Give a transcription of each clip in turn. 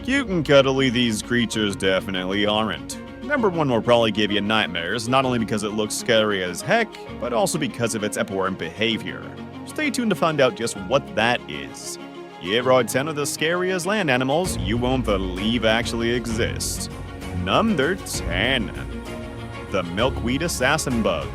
Cute and cuddly, these creatures definitely aren't. Number 1 will probably give you nightmares, not only because it looks scary as heck, but also because of its abhorrent behavior. Stay tuned to find out just what that is. Here are 10 of the scariest land animals you won't believe actually exist. Number 10. The milkweed assassin bug.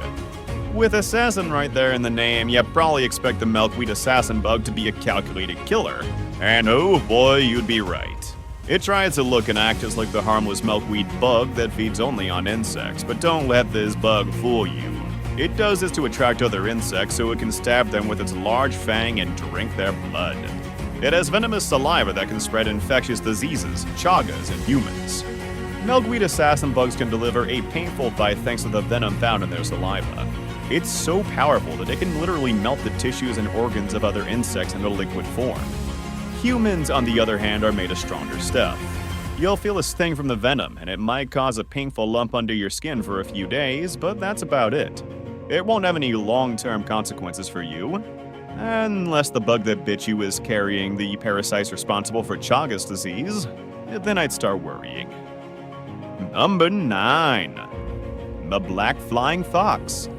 With assassin right there in the name, you probably expect the milkweed assassin bug to be a calculated killer. And oh boy, you'd be right. It tries to look and act just like the harmless milkweed bug that feeds only on insects, but don't let this bug fool you. It does this to attract other insects so it can stab them with its large fang and drink their blood. It has venomous saliva that can spread infectious diseases, chagas, in humans. Milkweed assassin bugs can deliver a painful bite thanks to the venom found in their saliva. It's so powerful that it can literally melt the tissues and organs of other insects into liquid form. Humans, on the other hand, are made of stronger stuff. You'll feel a sting from the venom, and it might cause a painful lump under your skin for a few days, but that's about it. It won't have any long-term consequences for you, unless the bug that bit you is carrying the parasites responsible for Chagas disease. Then I'd start worrying. Number 9. The black flying fox.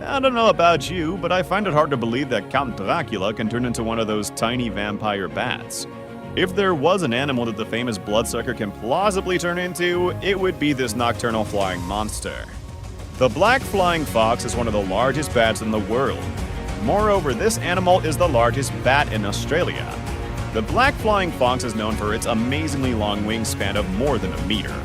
I don't know about you, but I find it hard to believe that Count Dracula can turn into one of those tiny vampire bats. If there was an animal that the famous bloodsucker can plausibly turn into, it would be this nocturnal flying monster. The black flying fox is one of the largest bats in the world. Moreover, this animal is the largest bat in Australia. The black flying fox is known for its amazingly long wingspan of more than a meter.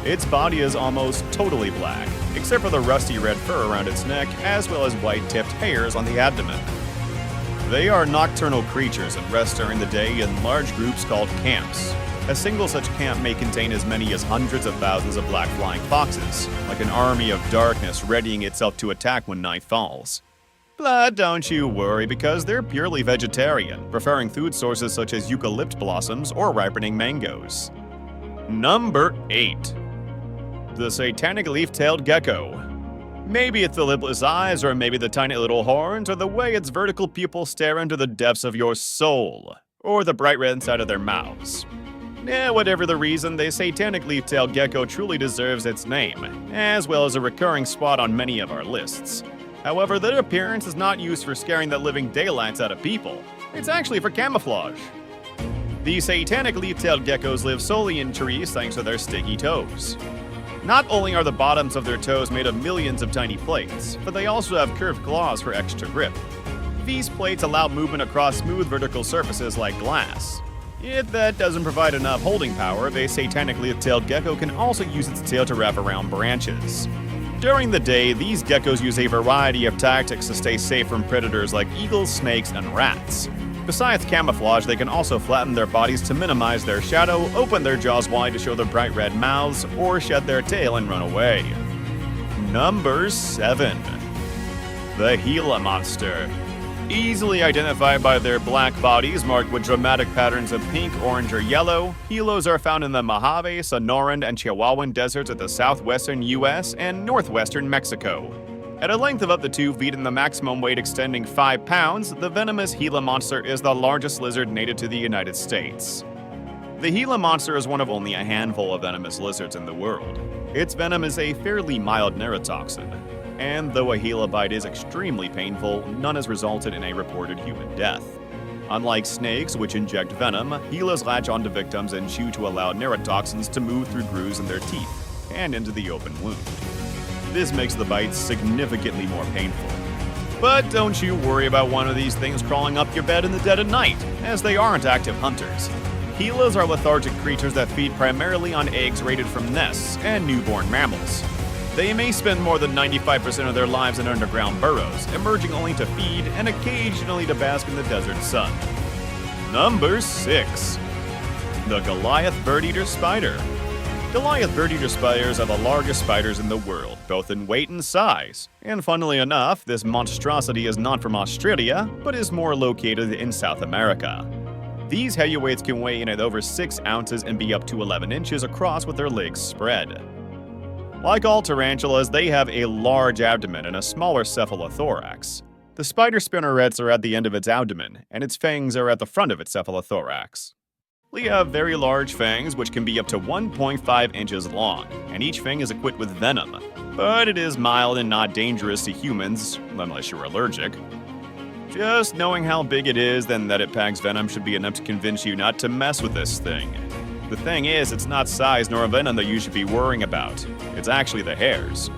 Its body is almost totally black, except for the rusty red fur around its neck, as well as white-tipped hairs on the abdomen. They are nocturnal creatures and rest during the day in large groups called camps. A single such camp may contain as many as hundreds of thousands of black flying foxes, like an army of darkness readying itself to attack when night falls. But don't you worry, because they're purely vegetarian, preferring food sources such as eucalypt blossoms or ripening mangoes. Number 8. The satanic leaf-tailed gecko. Maybe it's the lipless eyes, or maybe the tiny little horns, or the way its vertical pupils stare into the depths of your soul, or the bright red inside of their mouths. Whatever the reason, the satanic leaf-tailed gecko truly deserves its name, as well as a recurring spot on many of our lists. However, their appearance is not used for scaring the living daylights out of people. It's actually for camouflage. The satanic leaf-tailed geckos live solely in trees thanks to their sticky toes. Not only are the bottoms of their toes made of millions of tiny plates, but they also have curved claws for extra grip. These plates allow movement across smooth vertical surfaces like glass. If that doesn't provide enough holding power, the satanic leaf-tailed gecko can also use its tail to wrap around branches. During the day, these geckos use a variety of tactics to stay safe from predators like eagles, snakes, and rats. Besides camouflage, they can also flatten their bodies to minimize their shadow, open their jaws wide to show their bright red mouths, or shed their tail and run away. Number 7. The Gila monster. Easily identified by their black bodies marked with dramatic patterns of pink, orange, or yellow, Gilos are found in the Mojave, Sonoran, and Chihuahuan deserts of the southwestern US and northwestern Mexico. At a length of up to 2 feet and the maximum weight extending 5 pounds, the venomous Gila monster is the largest lizard native to the United States. The Gila monster is one of only a handful of venomous lizards in the world. Its venom is a fairly mild neurotoxin, and though a Gila bite is extremely painful, none has resulted in a reported human death. Unlike snakes, which inject venom, Gilas latch onto victims and chew to allow neurotoxins to move through grooves in their teeth and into the open wound. This makes the bites significantly more painful. But don't you worry about one of these things crawling up your bed in the dead of night, as they aren't active hunters. Gilas are lethargic creatures that feed primarily on eggs raided from nests and newborn mammals. They may spend more than 95% of their lives in underground burrows, emerging only to feed and occasionally to bask in the desert sun. Number 6. The Goliath bird-eater spider. Goliath bird-eater spiders are the largest spiders in the world, both in weight and size. And funnily enough, this monstrosity is not from Australia, but is more located in South America. These heavyweights can weigh in at over 6 ounces and be up to 11 inches across with their legs spread. Like all tarantulas, they have a large abdomen and a smaller cephalothorax. The spider spinnerets are at the end of its abdomen, and its fangs are at the front of its cephalothorax. They have very large fangs which can be up to 1.5 inches long, and each fang is equipped with venom. But it is mild and not dangerous to humans, unless you're allergic. Just knowing how big it is and that it packs venom should be enough to convince you not to mess with this thing. The thing is, it's not size nor venom that you should be worrying about. It's actually the hairs.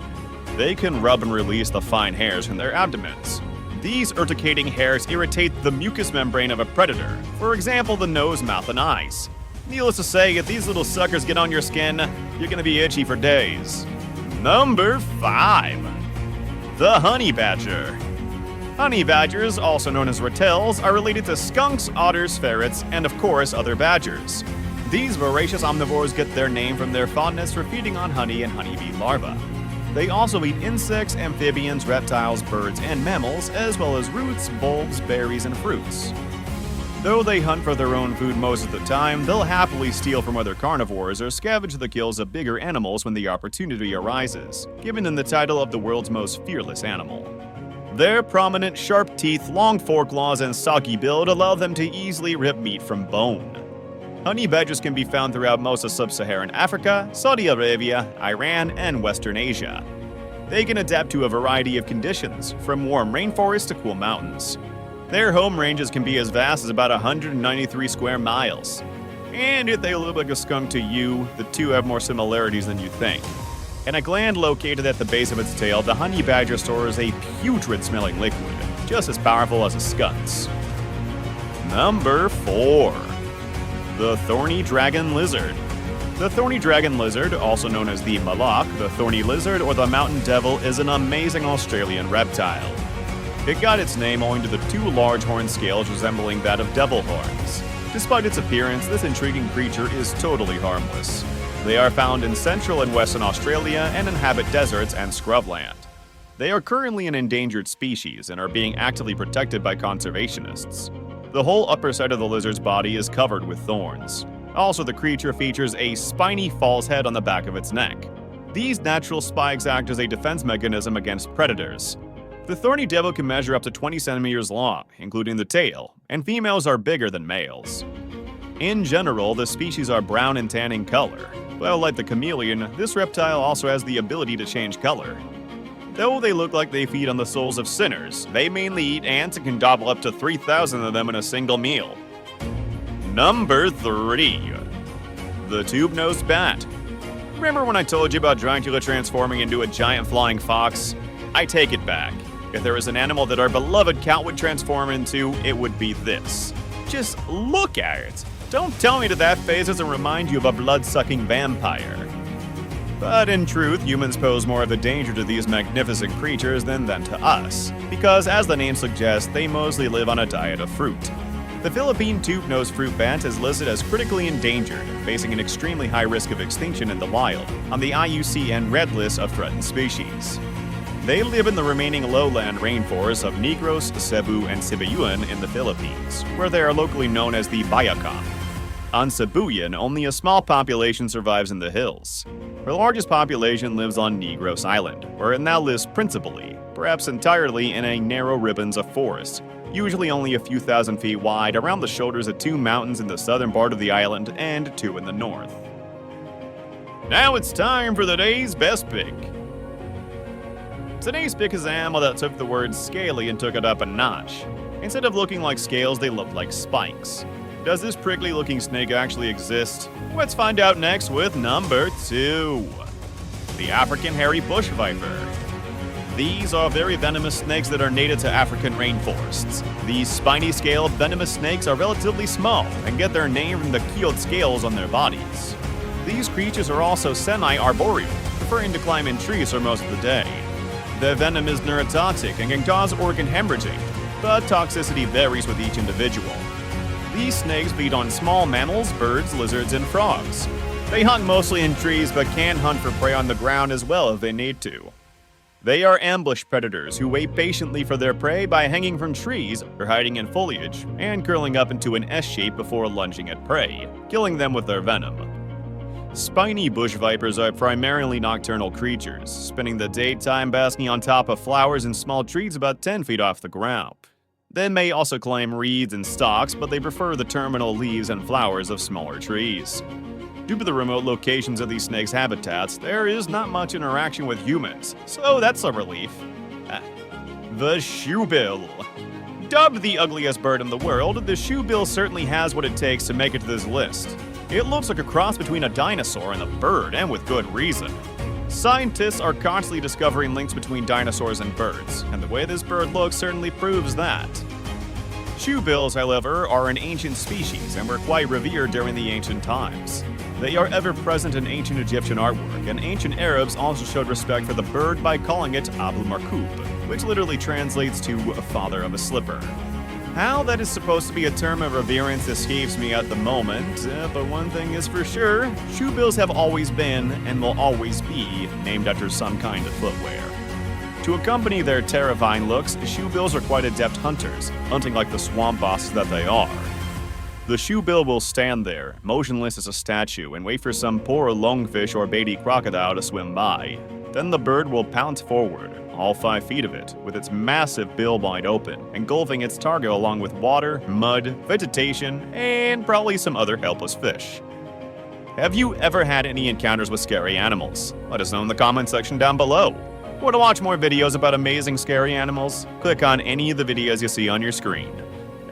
They can rub and release the fine hairs from their abdomens. These urticating hairs irritate the mucous membrane of a predator, for example the nose, mouth, and eyes. Needless to say, if these little suckers get on your skin, you're gonna be itchy for days. Number 5. The honey badger. Honey badgers, also known as reptiles, are related to skunks, otters, ferrets, and of course other badgers. These voracious omnivores get their name from their fondness for feeding on honey and honeybee larvae. They also eat insects, amphibians, reptiles, birds, and mammals, as well as roots, bulbs, berries, and fruits. Though they hunt for their own food most of the time, they'll happily steal from other carnivores or scavenge the kills of bigger animals when the opportunity arises, giving them the title of the world's most fearless animal. Their prominent, sharp teeth, long foreclaws, and soggy build allow them to easily rip meat from bone. Honey badgers can be found throughout most of sub-Saharan Africa, Saudi Arabia, Iran, and Western Asia. They can adapt to a variety of conditions, from warm rainforests to cool mountains. Their home ranges can be as vast as about 193 square miles. And if they look like a skunk to you, the two have more similarities than you think. In a gland located at the base of its tail, the honey badger stores a putrid-smelling liquid, just as powerful as a skunk's. Number 4. The thorny dragon lizard. The thorny dragon lizard, also known as the malak, the thorny lizard, or the mountain devil, is an amazing Australian reptile. It got its name owing to the two large horn scales resembling that of devil horns. Despite its appearance, this intriguing creature is totally harmless. They are found in central and western Australia and inhabit deserts and scrubland. They are currently an endangered species and are being actively protected by conservationists. The whole upper side of the lizard's body is covered with thorns. Also, the creature features a spiny false head on the back of its neck. These natural spikes act as a defense mechanism against predators. The thorny devil can measure up to 20 centimeters long, including the tail, and females are bigger than males. In general, the species are brown and tan in color. Well, like the chameleon, this reptile also has the ability to change color. Though they look like they feed on the souls of sinners, they mainly eat ants and can gobble up to 3,000 of them in a single meal. Number 3. The tube-nosed bat. Remember when I told you about Dracula transforming into a giant flying fox? I take it back. If there was an animal that our beloved Count would transform into, it would be this. Just look at it. Don't tell me that face doesn't remind you of a blood-sucking vampire. But in truth, humans pose more of a danger to these magnificent creatures than them to us, because as the name suggests, they mostly live on a diet of fruit. The Philippine tube-nosed fruit bat is listed as critically endangered, facing an extremely high risk of extinction in the wild, on the IUCN Red List of threatened species. They live in the remaining lowland rainforests of Negros, Cebu, and Sibayuan in the Philippines, where they are locally known as the Bayakang. On Sibuyan, only a small population survives in the hills. The largest population lives on Negros Island, where it now lives principally, perhaps entirely, in a narrow ribbons of forest, usually only a few thousand feet wide around the shoulders of two mountains in the southern part of the island and two in the north. Now it's time for the day's best pick. Today's pick is an animal that took the word scaly and took it up a notch. Instead of looking like scales, they look like spikes. Does this prickly-looking snake actually exist? Let's find out next with number 2. The African hairy bush viper. These are very venomous snakes that are native to African rainforests. These spiny-scaled venomous snakes are relatively small and get their name from the keeled scales on their bodies. These creatures are also semi-arboreal, preferring to climb in trees for most of the day. Their venom is neurotoxic and can cause organ hemorrhaging, but toxicity varies with each individual. These snakes feed on small mammals, birds, lizards, and frogs. They hunt mostly in trees but can hunt for prey on the ground as well if they need to. They are ambush predators who wait patiently for their prey by hanging from trees or hiding in foliage and curling up into an S shape before lunging at prey, killing them with their venom. Spiny bush vipers are primarily nocturnal creatures, spending the daytime basking on top of flowers and small trees about 10 feet off the ground. They may also claim reeds and stalks, but they prefer the terminal leaves and flowers of smaller trees. Due to the remote locations of these snakes' habitats, there is not much interaction with humans, so that's a relief. The shoebill. Dubbed the ugliest bird in the world, the shoebill certainly has what it takes to make it to this list. It looks like a cross between a dinosaur and a bird, and with good reason. Scientists are constantly discovering links between dinosaurs and birds, and the way this bird looks certainly proves that. Shoebills, however, are an ancient species and were quite revered during the ancient times. They are ever present in ancient Egyptian artwork, and ancient Arabs also showed respect for the bird by calling it Abul Markoub, which literally translates to father of a slipper. How that is supposed to be a term of reverence escapes me at the moment, but one thing is for sure, shoebills have always been, and will always be, named after some kind of footwear. To accompany their terrifying looks, shoebills are quite adept hunters, hunting like the swamp bosses that they are. The shoebill will stand there, motionless as a statue, and wait for some poor lungfish or baby crocodile to swim by. Then the bird will pounce forward, all 5 feet of it, with its massive bill wide open, engulfing its target along with water, mud, vegetation, and probably some other helpless fish. Have you ever had any encounters with scary animals? Let us know in the comment section down below. Want to watch more videos about amazing scary animals? Click on any of the videos you see on your screen.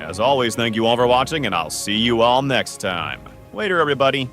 As always, thank you all for watching, and I'll see you all next time. Later, everybody.